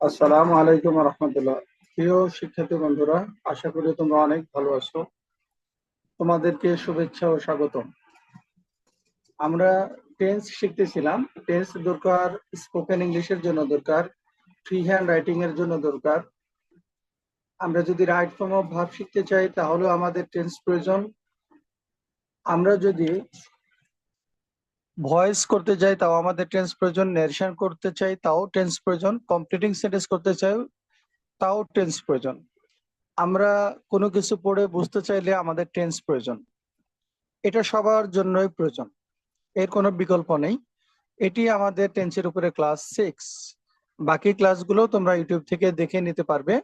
আসসালামু আলাইকুম রহমতুল্লাহ। প্রিয় শিক্ষার্থী বন্ধুরা, আশা করি তোমরা অনেক ভালো আছো। তোমাদেরকে শুভেচ্ছা ও স্বাগতম। আমরা টেন্স শিখতেছিলাম। টেন্স দরকার স্পোকেন ইংলিশের জন্য, দরকার ফ্রি হ্যান্ড রাইটিং এর জন্য দরকার। আমরা যদি রাইট ফর্ম অফ ভার্ব শিখতে চাই তাহলেও আমাদের টেন্স প্রয়োজন। আমরা যদি ভয়েস করতে চাই তাও আমাদের টেন্স প্রয়োজন, নেরেশন করতে চাই তাও টেন্স প্রয়োজন, কমপ্লিটিং সেন্টেন্স করতে চাই তাও টেন্স প্রয়োজন। আমরা কোনো কিছু পড়ে বুঝতে চাইলে আমাদের টেন্স প্রয়োজন। এটা সবার জন্যই প্রয়োজন, এর কোনো বিকল্প নেই। এটি আমাদের টেন্সের উপরে ক্লাস 6। বাকি ক্লাসগুলো তোমরা ইউটিউব থেকে দেখে নিতে পারবে।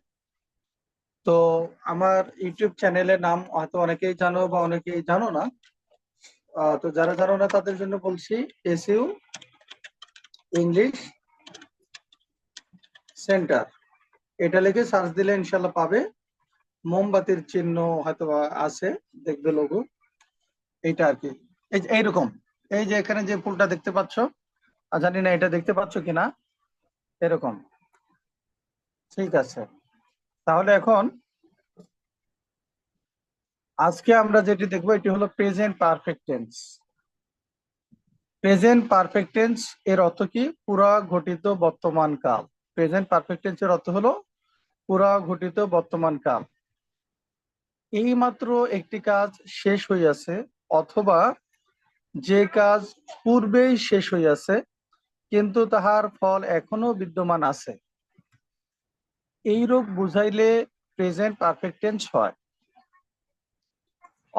তো আমার ইউটিউব চ্যানেলের নাম হয়তো অনেকেই জানো বা অনেকেই জানো না। তো যারা জানো না তাদের জন্য বলছি, এসইউ ইংলিশ সেন্টার, এটা লিখে সার্চ দিলে ইনশাল্লাহ পাবে। মোমবাতির চিহ্ন হয়তো বা আছে, দেখবে লোগো, এইটা আর কি। এইরকম, এই যে এখানে যে ফুলটা দেখতে পাচ্ছ, জানি না এটা দেখতে পাচ্ছ কিনা, এরকম। ঠিক আছে, তাহলে এখন আজকে আমরা যেটি দেখবো এটি হলো present perfect tense. Present perfect tense এর অর্থ কি? পুরা ঘটিত বর্তমান কাল। প্রেজেন্ট পারফেক্ট টেন্স এর অর্থ হলো পুরা ঘটিত বর্তমান কাল। এই মাত্র একটি কাজ শেষ হইয়াছে, অথবা যে কাজ পূর্বেই শেষ হইয়াছে কিন্তু তাহার ফল এখনো বিদ্যমান আছে, এইরূপ বুঝাইলে প্রেজেন্ট পারফেক্ট টেন্স হয়।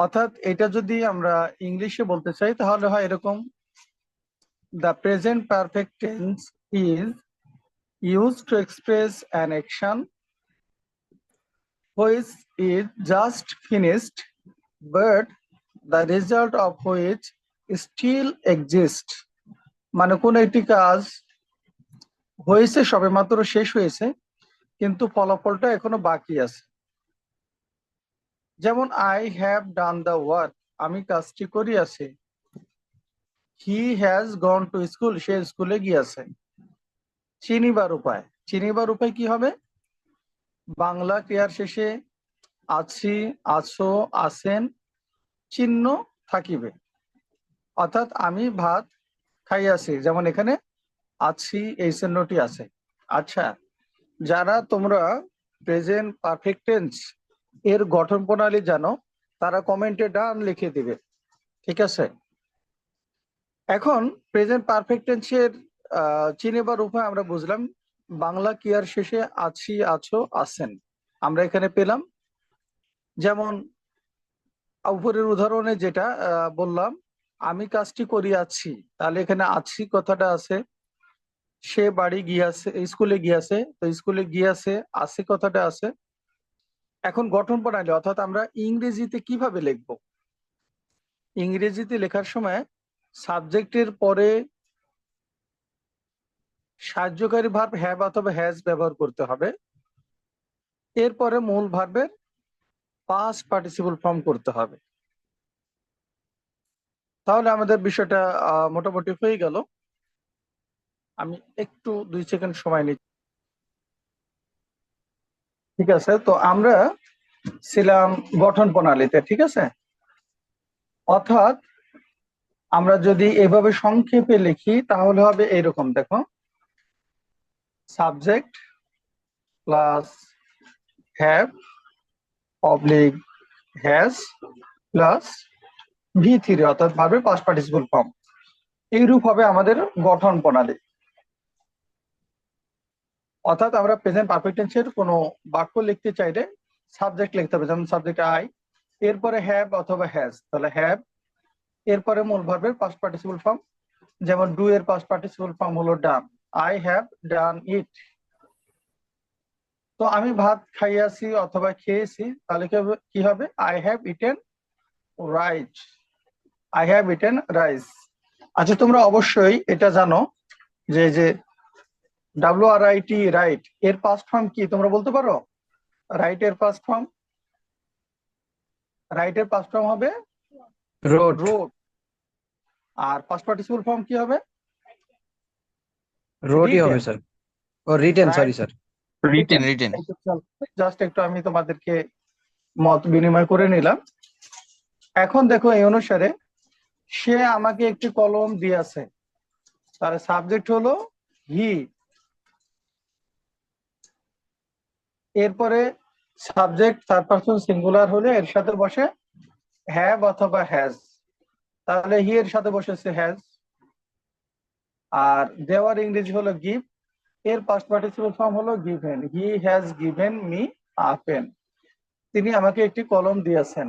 অর্থাৎ এটা যদি আমরা ইংলিশে বলতে চাই তাহলে হয় এরকম: the present perfect tense is used to express an action which is just finished but the result of which still exists। মানে কোন একটি কাজ হয়েছে, সবেমাত্র শেষ হয়েছে, কিন্তু ফলাফলটা এখনো বাকি আছে। যেমন I have done the work, আমি কাজটি করিয়াছি। He has gone to school, সে স্কুলে গিয়েছে। চিনিবার উপায়, চিনিবার উপায় কি হবে? বাংলা ক্রিয়ার শেষে আছি, আছো, আছেন চিহ্ন থাকিবে। অর্থাৎ আমি ভাত খাইয়াছি, যেমন এখানে আছি এই চিহ্নটি আছে। আচ্ছা, যারা তোমরা প্রেজেন্ট পারফেক্ট টেন্স এর গঠন প্রণালী জানো তারা কমেন্টে ডান লিখে দিবে। ঠিক আছে, এখন প্রেজেন্ট পারফেক্ট টেন্সের চিনিবার উপায় আমরা বুঝলাম। বাংলা ক্রিয়ার শেষে আছি, আছো, আছেন আমরা এখানে পেলাম। যেমন উপরের উদাহরণে যেটা বললাম, আমি কাজটি করিয়াছি, তাহলে এখানে আছি কথাটা আছে। সে বাড়ি গিয়াছে, স্কুলে গিয়াছে, তো স্কুলে গিয়াছে আছে কথাটা আছে। এখন গঠন প্রণালী, অর্থাৎ আমরা ইংরেজিতে কিভাবে লিখব? ইংরেজিতে লেখার সময় সাবজেক্টের পরে সাহায্যকারী ভার্ব হ্যাভ অথবা হ্যাজ ব্যবহার করতে হবে। এরপরে মূল ভার্বের পাস্ট পার্টিসিপল ফর্ম করতে হবে। তাহলে আমাদের বিষয়টা মোটামুটি হয়ে গেল। আমি একটু 2 সেকেন্ড সময় নিচ্ছি। ঠিক আছে, তো আমরা ছিলাম গঠন প্রণালীতে। ঠিক আছে, অর্থাৎ আমরা যদি এভাবে সংক্ষেপে লিখি তাহলে হবে এরকম, দেখো, subject plus have oblique has plus V3, অর্থাৎ ভার্বের পাস্ট পার্টিসিপল ফর্ম। এইরূপ হবে আমাদের গঠন প্রণালী। অর্থাৎ আমরা প্রেজেন্ট পারফেক্ট টেন্সের কোনো বাক্য লিখতে চাইলে সাবজেক্ট লিখতে হবে, যেমন সাবজেক্ট আই, এরপরে হ্যাভ অথবা হ্যাজ, তাহলে হ্যাভ, এরপরে মূল ভার্বের পাস্ট পার্টিসিপল ফর্ম। যেমন ডু এর পাস্ট পার্টিসিপল ফর্ম হলো ডান, আই হ্যাভ ডান ইট। তো আমি ভাত খাইয়াছি অথবা খেয়েছি, তাহলে কি হবে? I have eaten rice, I have eaten rice. আচ্ছা, তোমরা অবশ্যই এটা জানো যে WRIT, রাইট, এর পাস্ট ফর্ম কি তোমরা বলতে পারো? রাইট এর পাস্ট ফর্ম, রাইট এর পাস্ট ফর্ম হবে রোড। রোড। আর পাস্ট পার্টিসিপল ফর্ম কি হবে? রোডই হবে রিটেন, স্যার। ও written, right. Sorry sir. Written written. Just একটু আমি তোমাদেরকে মত বিনিময় করে নিলাম। এখন দেখো এই অনুসারে সে আমাকে একটি কলম দিয়েছে, তার সাবজেক্ট হলো হি, এরপরে সাবজেক্ট থার্ড পারসন সিঙ্গুলার হলে এর সাথে বসে হ্যাভ অথবা হ্যাজ, তাহলে হি এর সাথে বসেছে হ্যাজ। আর দেওয়ার ইংরেজি হলো গিভ, এর পাস্ট পার্টিসিপল ফর্ম হলো given, he has given me a pen, তিনি আমাকে একটি কলম দিয়েছেন,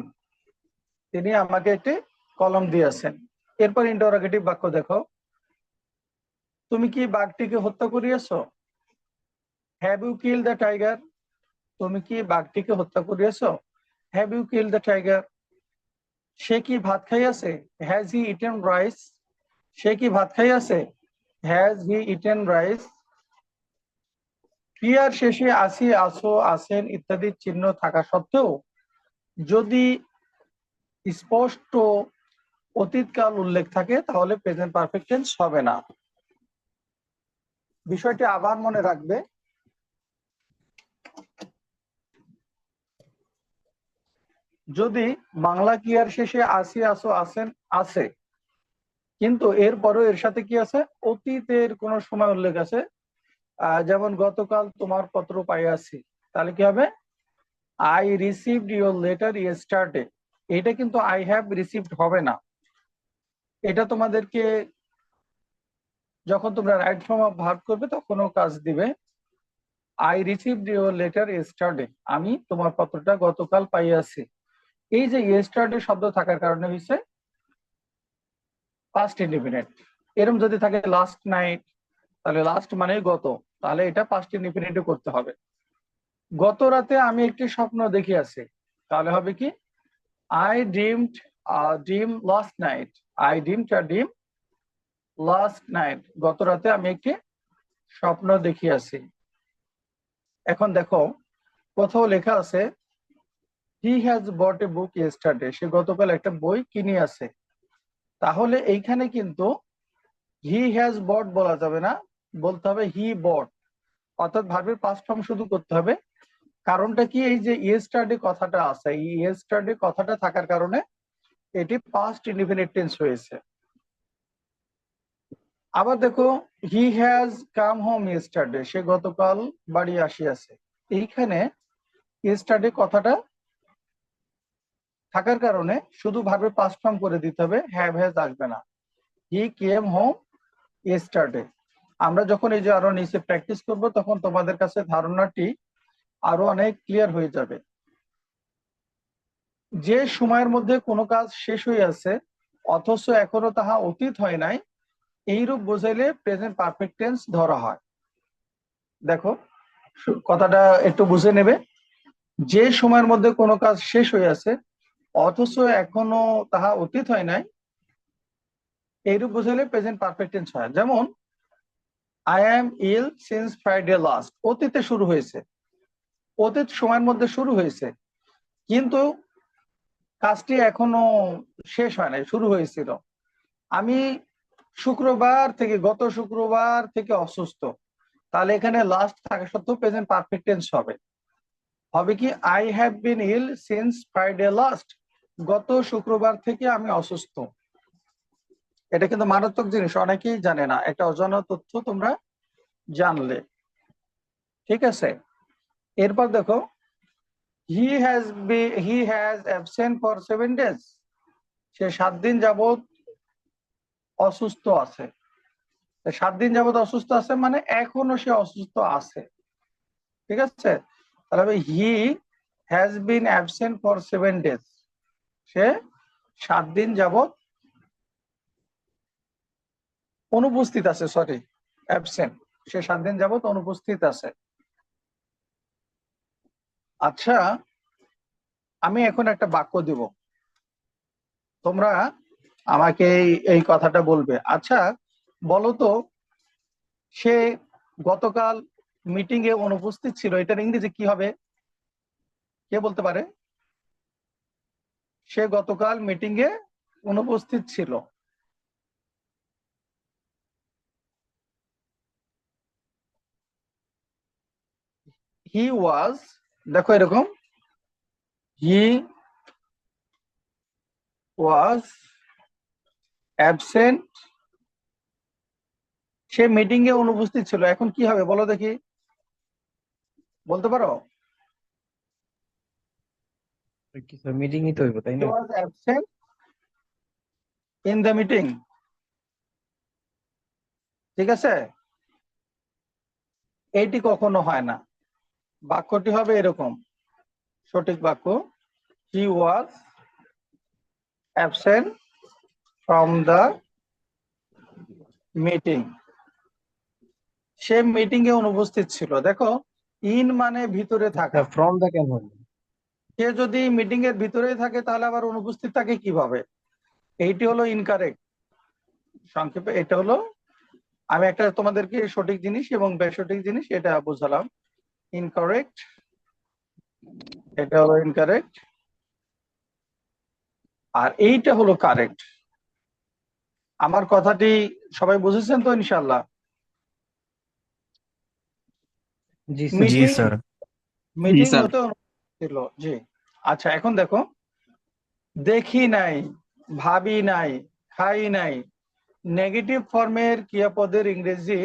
তিনি আমাকে একটি কলম দিয়েছেন। এরপর ইন্টারোগেটিভ বাক্য দেখো, তুমি কি বাঘটিকে হত্যা করিয়েছো? Have you kill the tiger, তুমি কি বাঘটিকে হত্যা করিয়েছো? Have you kill the tiger. সে কি ভাত খাইয়াছে? হ্যাজ হি ইটেন রাইস, সে কি ভাত খাইয়াছে? Has he eaten rice. ক্রিয়ার শেষে আসি, আসো, আসেন ইত্যাদি চিহ্ন থাকা সত্ত্বেও যদি স্পষ্ট অতীতকাল উল্লেখ থাকে তাহলে প্রেজেন্ট পারফেক্ট টেন্স হবে না। বিষয়টি আবার মনে রাখবে, যদি বাংলা ক্রিয়ার শেষে আসি, আসো, আসেন আছে, কিন্তু এরপরও এর সাথে কি আছে, অতীতের কোন সময় উল্লেখ আছে, যেমন গতকাল তোমার পত্র পাইয়াছি, তাহলে কি হবে? I received your letter yesterday. এটা কিন্তু আই হ্যাভ রিসিভড হবে না, এটা তোমাদেরকে যখন তোমরা রাইট ফর্ম অফ ভার্ব করবে তখনও কাজ দিবে। I received your letter yesterday, আমি তোমার পত্রটা গতকাল পাইয়াছি। এই যে ইয়েস্টারডে শব্দ থাকার কারণে হয়েছে পাস্ট ইনডিফিনিট। এরকম যদি থাকে লাস্ট নাইট, তাহলে লাস্ট মানে গত, তাহলে এটা পাস্ট ইনডিফিনিটে করতে হবে। গত রাতে আমি একটি স্বপ্ন দেখিয়াছি, তাহলে হবে কি? I dreamed dream last night, I dreamed a dream last night, গত রাতে আমি একটি স্বপ্ন দেখিয়াছি। এখন দেখো কোথাও লেখা আছে he has bot A book yesterday, সে গতকাল একটা বই কিনিয়াছে, তাহলে এইখানে কিন্তু হি হ্যাজ বট বলা যাবে না, বলতে হবে হি বট, অর্থাৎ ভার্বের পাস্ট ফর্ম শুধু করতে হবে। কারণটা কি, এই যে ইয়েস্টারডে কথাটা আছে, এই ইয়েস্টারডে কথাটা থাকার কারণে এটি পাস্ট ইনডিফিনিট টেন্স হয়েছে। আবার দেখো he has come home yesterday, সে গতকাল বাড়ি আসিয়াছে, এইখানে ইয়েস্টারডে কথাটা থাকার কারণে শুধু ভার্বের পাস্ট ফর্ম করে দিতে হবে, হ্যাভ হ্যাজ আসবে না। হি কেম হোম ইয়েস্টারডে। আমরা যখন এই যে আরো নিচে প্র্যাকটিস করব তখন তোমাদের কাছে ধারণাটি আরো অনেক ক্লিয়ার হয়ে যাবে। যে সময়ের মধ্যে কোনো কাজ শেষ হইয়াছে অথচ এখনো তাহা অতীত হয় নাই, এইরূপ বোঝাইলে প্রেজেন্ট পারফেক্ট টেন্স ধরা হয়। দেখো কথাটা একটু বুঝে নেবে, যে সময়ের মধ্যে কোনো কাজ শেষ হইয়াছে অথচ এখনো তাহা অতীত হয় নাই, এইরূপ বোঝাইলে প্রেজেন্ট পারফেক্ট টেন্স হয়। যেমন I am ill since Friday last, অতীতে শুরু হয়েছে, অতীত সময়ের মধ্যে শুরু হয়েছে, কিন্তু কাজটি এখনো শেষ হয় নাই, শুরু হয়েছিল। আমি গত শুক্রবার থেকে অসুস্থ, তাহলে এখানে লাস্ট থাকা সত্ত্বেও প্রেজেন্ট পারফেক্ট টেন্স হবে। হবে কি, I have been ill since Friday last, গত শুক্রবার থেকে আমি অসুস্থ। এটা কিন্তু মারাত্মক জিনিস, অনেকেই জানে না, একটা অজানা তথ্য তোমরা জানলে। ঠিক আছে, এরপর দেখো he has absent for 7 days, সে 7 দিন যাবত অসুস্থ আছে। 7 দিন যাবত অসুস্থ আছে মানে এখনো সে অসুস্থ আছে। ঠিক আছে, তাহলে he has been absent for 7 days, সে 7 দিন যাবত অনুপস্থিত আছে, সরি অ্যাবসেন্ট, সে 7 দিন যাবত অনুপস্থিত আছে। আচ্ছা, আমি এখন একটা বাক্য দিব, তোমরা আমাকে এই কথাটা বলবে। আচ্ছা বলো তো, সে গতকাল মিটিং এ অনুপস্থিত ছিল, এটার ইংরেজি কি হবে? কে বলতে পারে? সে গতকাল মিটিং এ অনুপস্থিত ছিল। হি ওয়াজ, দেখো এরকম, হি ওয়াজ অ্যাবসেন্ট, সে মিটিং এ অনুপস্থিত ছিল। এখন কি হবে বলো দেখি, বলতে পারো? মিটিংই তো হইব, তাই হি না? Was absent in the meeting, ঠিক আছে? এইটি কখনো হয় না। বাক্যটি হবে এরকম, সঠিক বাক্য, he was absent from the meeting, সে মিটিং এ অনুপস্থিত ছিল। দেখো, ইন মানে ভিতরে থাকা, ফ্রম দা কেন হলো? সে যদি মিটিং এর ভিতরেই থাকে তাহলে আবার অনুপস্থিত থাকে কিভাবে? এইটি হলো ইনকারেক্ট। সংক্ষেপে এটা হলো, আমি একটা তোমাদেরকে সঠিক জিনিস এবং বেসঠিক জিনিস এটা বুঝালাম। ইনকারেক্ট, এটা হলো ইনকারেক্ট, আর এইটা হলো কারেক্ট। আমার কথাটি সবাই বুঝেছেন তো ইনশাল্লাহ? জি স্যার। জি মিটিং, স্যার। জি মিটিং স্যার। হতে ছিল, জি। আচ্ছা, এখন দেখো, দেখি নাই, ভাবি নাই, খাই নাই, নেগেটিভ ফর্মের ক্রিয়াপদের ইংরেজি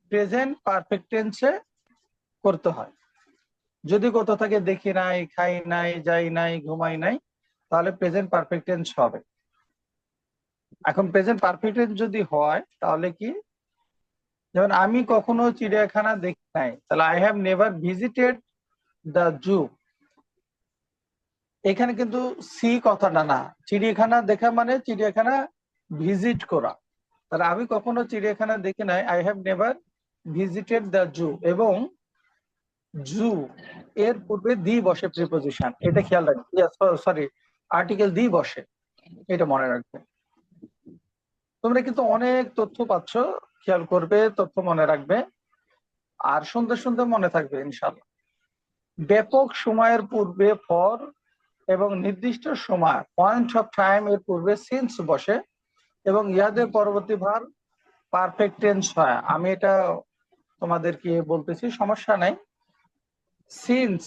প্রেজেন্ট পারফেক্ট টেন্সে করতে হয়। যদি কথা থাকে দেখি নাই, খাই নাই, যাই নাই, ঘুমাই নাই, তাহলে প্রেজেন্ট পারফেক্ট টেন্স হবে। এখন প্রেজেন্ট পারফেক্ট টেন্স যদি হয় তাহলে কি, যেমন আমি কখনো চিড়িয়াখানা দেখি নাই, তাহলে I have never visited the zoo. এখানে কিন্তু সি কথাটা না, চিড়িয়াখানা দেখা মানে চিড়িয়াখানা ভিজিট করা। তাহলে আমি কখনো চিড়িয়াখানা দেখি নাই, I have never visited the zoo, এবং জু এর পূর্বে দি বসে প্রিপোজিশন, এটা খেয়াল রাখবে। সরি, আর্টিকেল দি বসে, এটা মনে রাখবে। তোমরা কিন্তু অনেক তথ্য পাচ্ছ, খেয়াল করবে, তথ্য মনে রাখবে, আর সুন্দর সুন্দর মনে থাকবে ইনশাল্লাহ। ব্যাপক সময়ের পূর্বে ফর, এবং নির্দিষ্ট সময় পয়েন্ট অফ টাইম এর পূর্বে সিন্স বসে, এবং ইহাদের পরবর্তী ভার পারফেক্ট টেন্স হয়। আমি এটা তোমাদেরকে বলতেছি, সমস্যা নাই। সিন্স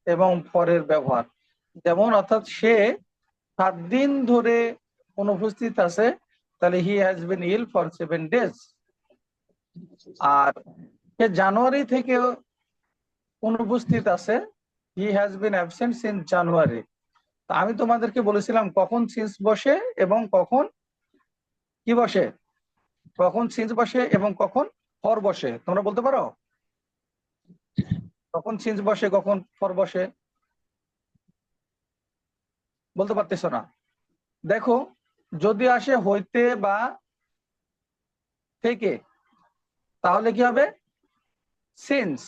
এবং ফরের ব্যবহার, যেমন অর্থাৎ সে 7 দিন ধরে অনুপস্থিত আছে, তাহলে he has been ill for 7 days। আর সে জানুয়ারি থেকে অনুপস্থিত আছে, he has been absent since January. আমি তোমাদেরকে বলেছিলাম কখন সিন্স বসে এবং কখন কি বসে, কখন সিন্স বসে এবং কখন ফর বসে। তোমরা বলতে পারো কখন সিন্স বসে কখন ফর বসে? বলতে পারতেছ না? দেখো, যদি আসে হইতে বা থেকে, তাহলে কি হবে? সিন্স।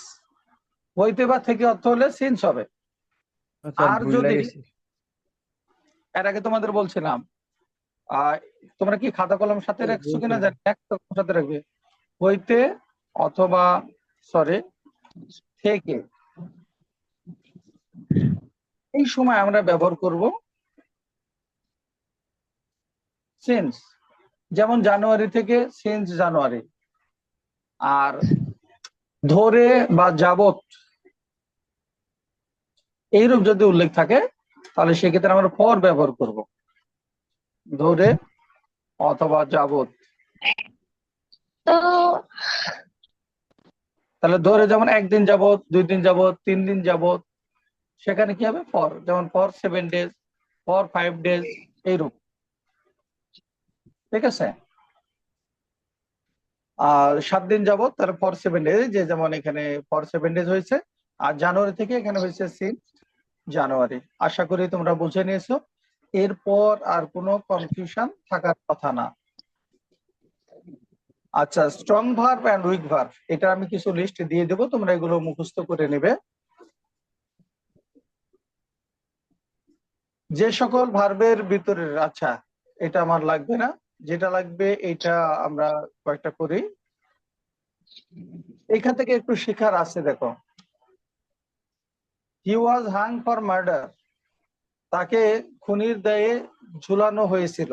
হইতে বা থেকে অর্থ হলে সিন্স হবে। আচ্ছা, আর ভুল যদি, লাগেছি। এর আগে তোমাদের বলছিলাম, তোমরা কি খাতা কলম সাথে রাখছো কিনা জানি না, সাথে রাখবে। হইতে অথবা, সরি, থেকে, এই সময় আমরা ব্যবহার করব সিন্স। যেমন জানুয়ারি থেকে, সিন্স জানুয়ারি। আর ধরে বা যাবত, এইরূপ যদি উল্লেখ থাকে তাহলে সেক্ষেত্রে আমরা ফর ব্যবহার করব, ধরে অথবা যাবত। তাহলে ধরে যেমন 1 দিন যাবত, 2 দিন যাবত, 3 দিন যাবত, সেখানে কি হবে? ফর। যেমন ফর 7 days, ফর 5 days, এইরূপ, ঠিক আছে? আর 7 দিন যাবত, তাহলে ফর 7 days, যে যেমন এখানে ফর 7 days হয়েছে। আর জানুয়ারি থেকে এখানে হয়েছে সিন্স জানুয়ারি। আশা করি তোমরা বুঝে নিয়েছো। এরপর আর কোনো কনফিউশন থাকার কথা না। আচ্ছা, strong verb and weak verb, এটা আমি কিছু লিস্ট দিয়ে দেবো, তোমরা এগুলো মুখস্থ করে নেবে। যে সকল ভার্বের ভিতরে, আচ্ছা এটা আমার লাগবে না, যেটা লাগবে এটা আমরা কয়েকটা করি। এখান থেকে একটু শেখার আছে। দেখো, হি ওয়াজ হাং ফর মার্ডার, তাকে খুনির দায়ে ঝুলানো হয়েছিল,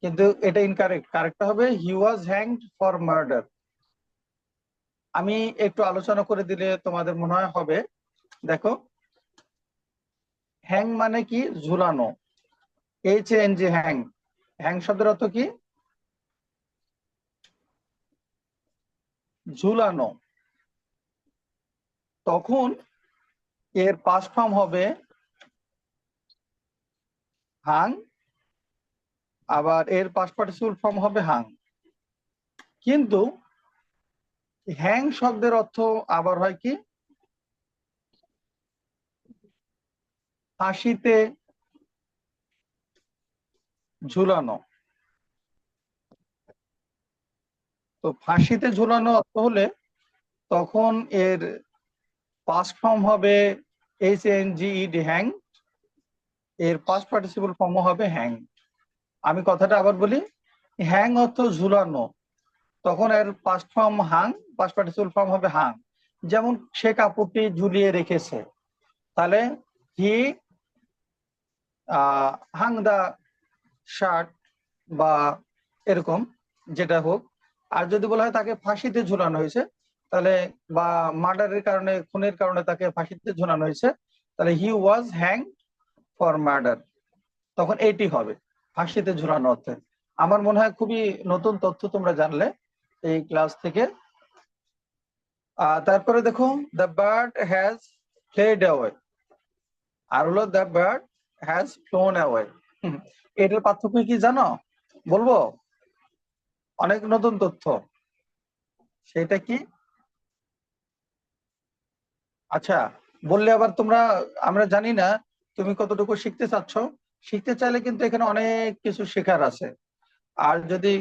কিন্তু এটা ইনকারেক্ট। কারেক্ট হবে হি ওয়াজ হ্যাংড ফর মার্ডার। আমি একটু আলোচনা করে দিলে তোমাদের মনে হয় হবে। দেখো, হ্যাং মানে কি? ঝুলানো। HANG, hang. হ্যাং শব্দের অর্থ কি? ঝুলানো। তখন এর পাস্ট ফর্ম হবে হাং, আবার এর পাস্ট পার্টিসিপল ফর্ম হবে হাং। কিন্তু হ্যাং শব্দের অর্থ আবার হয় কি? ফাঁসিতে ঝুলানো। তো ফাঁসিতে ঝুলানো অর্থ হলে তখন এর পাস্ট ফর্ম হবে HANGED, হ্যাং। এর পাস্ট পার্টিসিপল ফর্ম হবে হ্যাং। আমি কথাটা আবার বলি, হ্যাং অর্থ ঝুলানো, তখন এর past form hung, past participle form হবে হাং। যেমন সে কাপড়টি ঝুলিয়ে রেখেছে, তাহলে হি হাং দা শার্ট, বা এরকম যেটা হোক। আর যদি বলা হয় তাকে ফাঁসিতে ঝুলানো হয়েছে, তাহলে বা মার্ডারের কারণে, খুনের কারণে তাকে ফাঁসিতে ঝুলানো হয়েছে, তাহলে হি ওয়াজ হ্যাং ফর মার্ডার। তখন এইটি হবে ফাঁসিতে ঝুলানো অর্থে। আমার মনে হয় খুবই নতুন তথ্য তোমরা জানলে এই ক্লাস থেকে। তারপরে দেখো, the bird has fled away, আর হলো the bird has flown away. এটার পার্থক্য কি জানো? বলবো, অনেক নতুন তথ্য। সেটা কি? আচ্ছা, বললে আবার তোমরা, আমরা জানি না তুমি কতটুকু শিখতে চাচ্ছ। শিখতে চাইলে কিন্তু এখানে অনেক কিছু শেখার আছে। আর যদি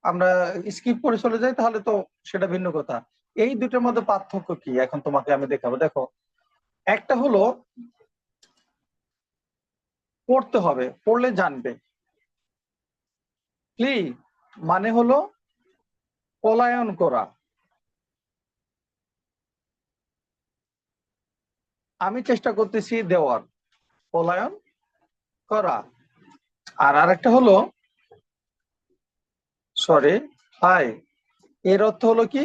আমরা স্কিপ করে চলে যাই তাহলে তো সেটা ভিন্ন কথা। এই দুটোর মধ্যে পার্থক্য কি এখন তোমাকে আমি দেখাবো। দেখো, একটা হলো পড়তে হবে, পড়লে জানবে। ফ্লি মানে হলো পলায়ন করা। আমি চেষ্টা করতেছি দেওয়ার, পলায়ন করা। আর আরেকটা হলো, সরি, ফ্লাই। এর অর্থ হলো কি?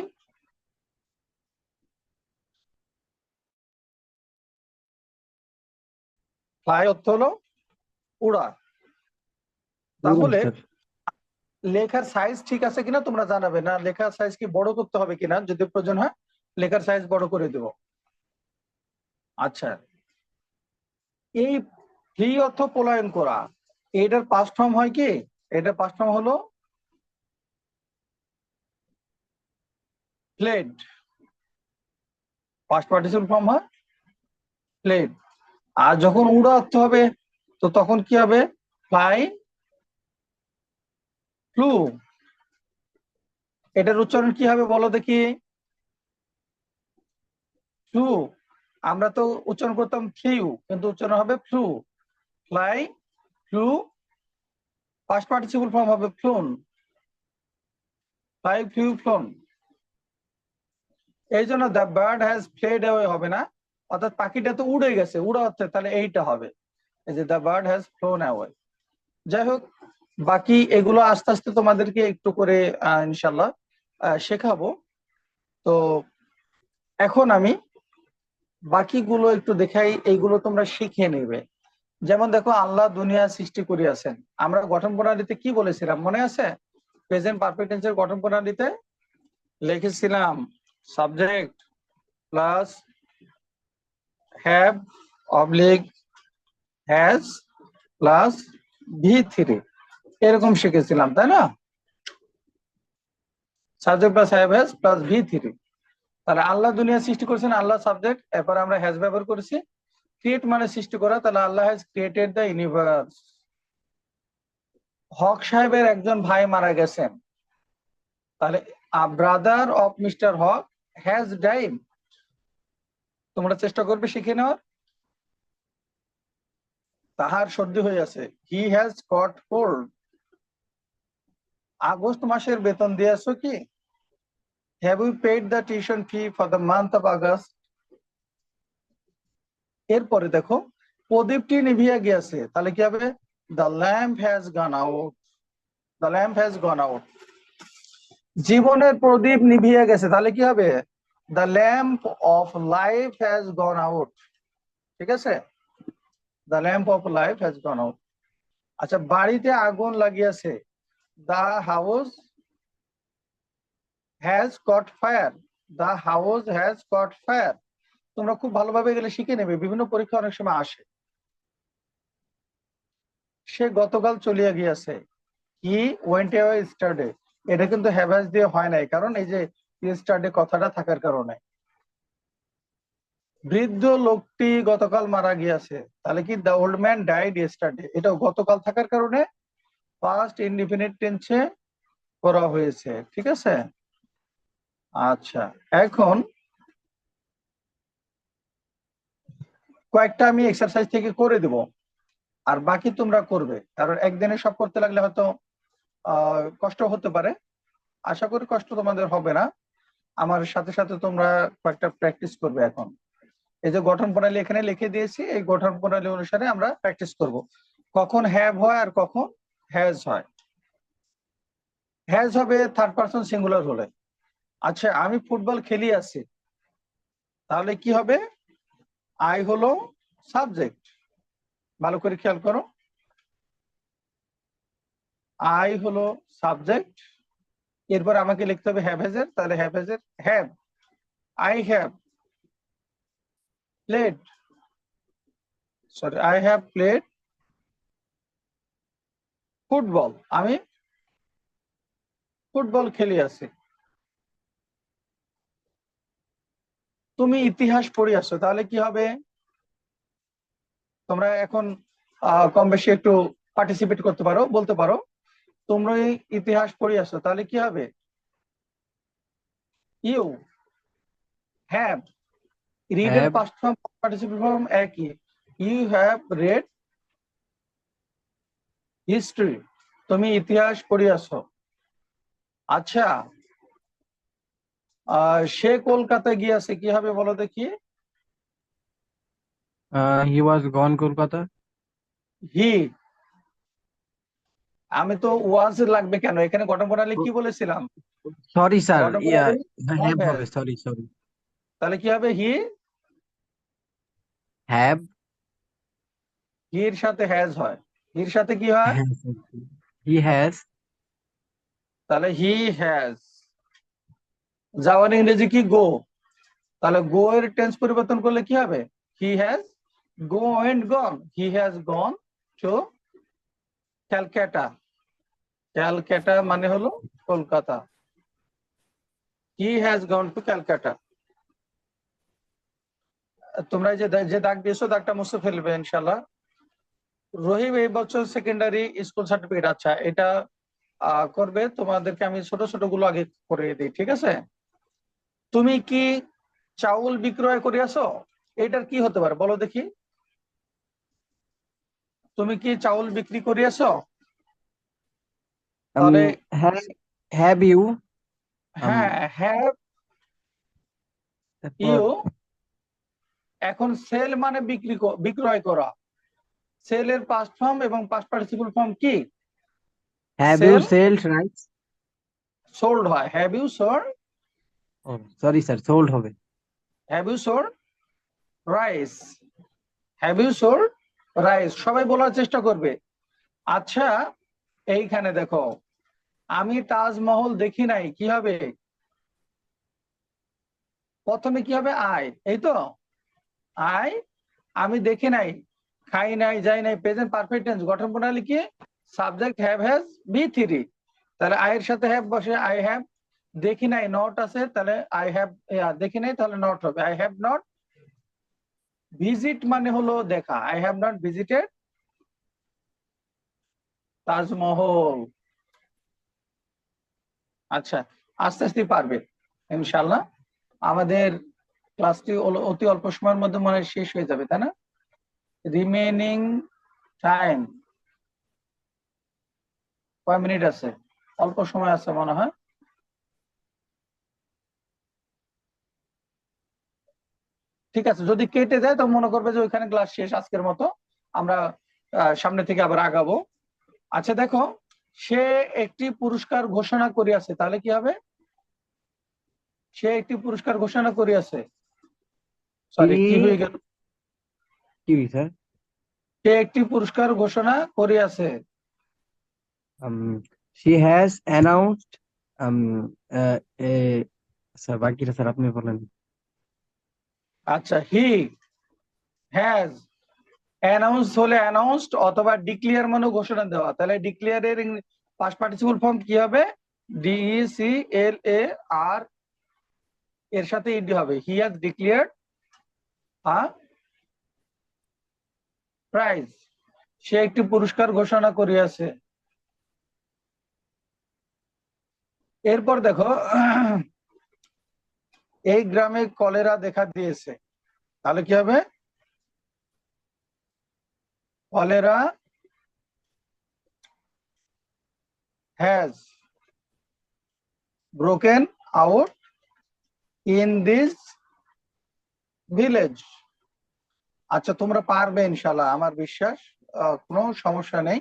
ফ্লাই অর্থ হলো উড়া। তাহলে স্যার। লেখার সাইজ ঠিক আছে কিনা তোমরা জানাবে না, লেখার সাইজ কি বড় করতে হবে কিনা, যদি প্রয়োজন হয় লেখার সাইজ বড় করে দেব। আচ্ছা, এই ফ্লি অর্থ পলায়ন করা, এটার পাস্ট ফর্ম হয় কি? এটার পাস্ট ফর্ম হলো ফ্লেড। পাস্ট পার্টিসিপল ফর্ম হয় ফ্লেড। আর যখন উড়া অর্থ হবে, তো তখন কি হবে? Fly, flu. এটার উচ্চারণ কি হবে বলো দেখি? ফ্লু। আমরা তো উচ্চারণ করতাম ফ্লিউ, কিন্তু উচ্চারণ হবে flew. Fly, flew. Past participle form হবে ফ্লুন। Fly, flew, flown. এই জন্য the bird has fled away হবে না, অর্থাৎ পাখিটা তো উড়ে গেছে, উড়া অর্থে তাহলে এইটা হবে, এই যে the bird has flown away. যাই হোক, বাকি এগুলো আস্তে আস্তে তোমাদেরকে একটু করে ইনশাল্লাহ শেখাবো। তো এখন আমি বাকিগুলো একটু দেখাই, এইগুলো তোমরা শিখে নেবে। যেমন দেখো, আল্লাহ দুনিয়া সৃষ্টি করিয়াছেন। আমরা গঠন প্রণালীতে কি বলেছিলাম মনে আছে? প্রেজেন্ট পারফেক্ট টেন্সের গঠন প্রণালীতে লিখেছিলাম subject plus have oblique has plus V3, এরকম শিখেছিলাম তাই না? Subject plus have has plus V3। তাহলে আল্লাহ দুনিয়া সৃষ্টি করেছেন, আল্লাহ সাবজেক্ট, এরপর আমরা হ্যাজ ব্যবহার করেছি। ক্রিয়েট মানে সৃষ্টি করা, তাহলে Allah has created the universe. Haque সাহেবের একজন ভাই মারা গেছেন, তাহলে brother of mister Haque has died. তোমরা চেষ্টা করবে শিখে নেওয়ার। তাহার সর্দি হয়ে আছে, হি হ্যাজ কট কোল্ড। আগস্ট মাসের বেতন দিয়েছো কি? Have you paid the tuition fee for the month of August. এরপরে দেখো, প্রদীপটি নিভিয়া গিয়েছে, তাহলে কি হবে? The lamp has gone out. The lamp has gone out. জীবনের প্রদীপ নিভিয়ে গেছে, তাহলে কি হবে? The lamp of life has gone out. ঠিক আছে, the lamp of life has gone out. আচ্ছা, বাড়িতে আগুন লাগিয়েছে, the house has caught fire. The house has caught fire. তোমরা খুব ভালোভাবে গেলে শিখে নেবে, বিভিন্ন পরীক্ষা অনেক সময় আসে। সে গতকাল চলিয়া গিয়েছে, হি ওয়েন্ট অ্যাওয়ে ইস্টারডে। এটা কিন্তু হ্যাভ দিয়ে হয় নাই, কারণ এই যে ইস্টারডে কথাটা থাকার কারণে। বৃদ্ধ লোকটি গতকাল মারা গিয়েছে, তাহলে কি the old man died yesterday, এটা গতকাল থাকার কারণে পাস্ট ইনডিফিনিট টেন্সে করা হয়েছে। ঠিক আছে। আচ্ছা, এখন কয়েকটা আমি এক্সারসাইজ থেকে করে দেব, আর বাকি তোমরা করবে, কারণ একদিনে সব করতে লাগলে হয়তো কষ্ট হতে পারে। আশা করি কষ্ট তোমাদের হবে না। আমার সাথে সাথে তোমরা কয়েকটা প্র্যাকটিস করবে। এখন এই যে গঠন প্রণালী এখানে লিখে দিয়েছি, এই গঠন প্রণালী অনুসারে আমরা প্র্যাকটিস করব। কখন হ্যাভ হয় আর কখন হ্যাজ হয়। হ্যাজ হবে থার্ড পারসন সিঙ্গুলার হলে। আচ্ছা, আমি ফুটবল খেলি আছি, তাহলে কি হবে? আই হলো সাবজেক্ট। ভালো করে খেয়াল করো, আই হলো সাবজেক্ট। এরপর আমাকে লিখতে হবে হ্যাভ হ্যাজের, তাহলে হ্যাভ হ্যাজের have. I have played, sorry, I have played football. আমি ফুটবল খেলি আছি। তুমি ইতিহাস পড়ে আসছো, তাহলে কি হবে? তোমরা এখন কম বেশি একটু পার্টিসিপেট করতে পারো, বলতে পারো তোমরা ইতিহাস পড়ে আসছো, তাহলে কি হবে? You have. রিড এর have past form participate form একই। ইউ হ্যাভ রেড হিস্ট্রি, তুমি ইতিহাস পড়ে আসছো। আচ্ছা, সে কলকাতায় গিয়েছে, কি হবে বলো দেখি? হি ওয়াজ গন কলকাতা। হি। আমি তো ওয়াজ লাগবে কেন, এখানে গঠন প্রণালী কি বলেছিলাম? সরি স্যার, গঠন প্রণালী হ্যাভ হ্যাভ হ্যাজ, হবে, সরি সরি। তাহলে কি হবে? হি। হ্যাভ হির সাথে হ্যাজ হয়, হির সাথে কি হয়? He has. তাহলে হি হ্যাজ। যাওয়ার ইংরেজি কি? গো। তাহলে গো এর টেন্স পরিবর্তন করলে কি হবে? He has go and gone. He has gone to Calcutta. Calcutta মানে হলো Kolkata. He has gone to Calcutta. তোমরা যে দাগ দিয়েছো, দাগটা মুছে ফেলবে ইনশাল্লাহ। রহিম এই বছর সেকেন্ডারি স্কুল সার্টিফিকেট। আচ্ছা, এটা করবে, তোমাদেরকে আমি ছোট ছোট গুলো আগে করে দিই, ঠিক আছে? তুমি কি চাউল বিক্রয় করিয়াছো? এটার কি হতে পারে বলো দেখি? তুমি কি চাউল বিক্রি করিয়াছো? তাহলে হ্যাভ হ্যাভ ইউ। হ্যাঁ, হ্যাভ তারপর ইউ। এখন সেল মানে বিক্রয় করা। সেল এর পাস্ট ফর্ম এবং পাস্ট পার্টিসিপল ফর্ম কি? Have you sell sold right. Sold হয়। হ্যাভ ইউ সোল্ড, ও সরি স্যার, সোল্ড হবে। Have you sold rice. Have you sold rice, সবাই বলার চেষ্টা করবে। আচ্ছা, এইখানে দেখো, আমি তাজমহল দেখি নাই, কি হবে? প্রথমে কি হবে? আই, এই তো। আই, আমি দেখি নাই, খাই নাই, যাই নাই, প্রেজেন্ট পারফেক্ট টেন্স। গঠন প্রণালী কি? Subject have has V three, তাহলে আই এর সাথে হ্যাভ বসে আই হ্যাভ। দেখি নাই নট আছে, তাহলে আই হ্যাভ, দেখি নাই তাহলে নট হবে, আই হ্যাভ নট ভিজিট মানে হলো দেখা, I have not visited Taj Mahal. আচ্ছা, আস্তে আস্তে পারবে ইনশাল্লাহ। আমাদের ক্লাসটি অতি অল্প সময়ের মধ্যে মনে হয় শেষ হয়ে যাবে, তাই না? রিমেনিং টাইম কয় মিনিট আছে? অল্প সময় আছে মনে হয়। ঠিক আছে, যদি কেটে যায় তো মনে করবে যে ওইখানে ক্লাস শেষ আজকের মতো। আমরা সামনে থেকে আবার আগাবো। আচ্ছা দেখো, সে একটি পুরস্কার ঘোষণা করিয়াছে, তাহলে কি হবে? সে একটি পুরস্কার ঘোষণা করিয়াছে, সরি কি হয়ে গেল? কি স্যার? সে একটি পুরস্কার ঘোষণা করিয়াছে। She has announced a sir বাকিটা স্যার আপনি বলেন। আচ্ছা, হি হ্যাজ অ্যানাউন্স হলে অ্যানাউন্সড অথবা ডিক্লেয়ার মানে ঘোষণা দেওয়া, তাহলে ডিক্লেয়ার এর পাস্ট পার্টিসিপল ফর্ম কি হবে? DECLAR, এর সাথে ইডি হবে। He has declared a prize, সে একটি পুরস্কার ঘোষণা করিয়াছে। এরপর দেখো, এই গ্রামে কলেরা দেখা দিয়েছে, তাহলে কি হবে? Cholera has broken out in this village. আচ্ছা, তোমরা পারবে ইনশাল্লাহ, আমার বিশ্বাস, কোনো সমস্যা নেই।